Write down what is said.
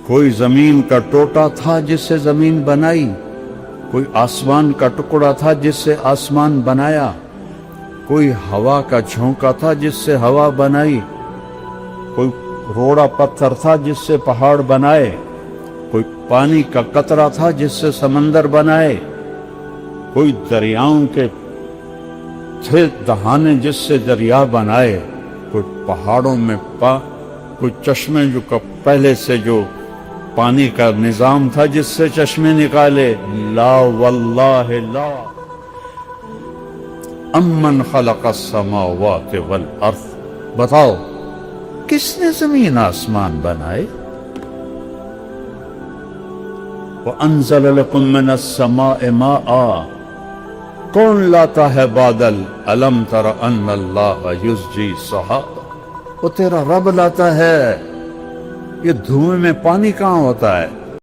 کوئی زمین کا ٹوٹا تھا جس سے زمین بنائی، کوئی آسمان کا ٹکڑا تھا جس سے آسمان بنایا، کوئی ہوا کا جھونکا تھا جس سے ہوا بنائی، کوئی روڑا پتھر تھا جس سے پہاڑ بنائے، کوئی پانی کا قطرہ تھا جس سے سمندر بنائے، کوئی دریاؤں کے تھے دہانے جس سے دریا بنائے، کوئی پہاڑوں میں کوئی چشمے جو پہلے سے جو پانی کا نظام تھا جس سے چشمے نکالے۔ لا واللہ لا امن خلق السماوات والارض، بتاؤ کس نے زمین آسمان بنائے؟ وَأَنزَلَ لَكُم مِّنَ السَّمَاءِ مَاءً، کون لاتا ہے بادل؟ أَلَمْ تَرَ أَنَّ اللَّهَ يُزْجِي السَّحَابَ، وہ تیرا رب لاتا ہے۔ یہ دھوئیں میں پانی کہاں ہوتا ہے؟